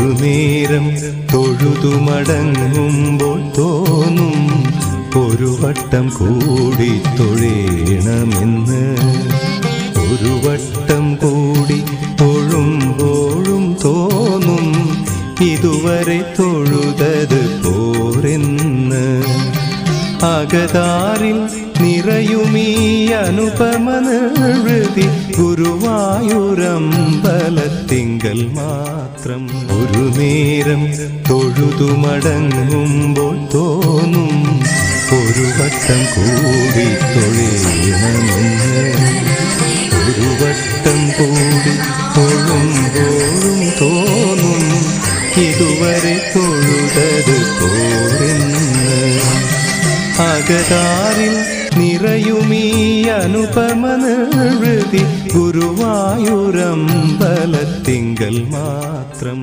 ഒരു നേരം തൊഴുതു മടങ്ങുമ്പോൾ തോന്നും ഒരു വട്ടം കൂടി തൊഴേണമെന്ന്. ഒരു വട്ടം കൂടി തൊഴുമ്പോഴും തോന്നും ഇതുവരെ തൊഴുതത് പോരെന്ന്. അകതാരിൽ നിറയുമീ അനുപമ നിർവൃതി ഗുരുവായൂരമ്പലത്തിങ്കൽ മാത്രം. ഒരു നേരം തൊഴുതു മടങ്ങുമ്പോൾ തോന്നും ഒരു വട്ടം കൂടി തൊഴേണമെന്ന്. ഒരു വട്ടം കൂടി തൊഴുമ്പോഴും തോന്നും ഇതുവരെ തൊഴുതത് പോരെന്ന്. അകതാരിൽ നിറയുമീ അനുപമ നിർവൃതി ഗുരുവായൂരമ്പലത്തിങ്കൽ മാത്രം.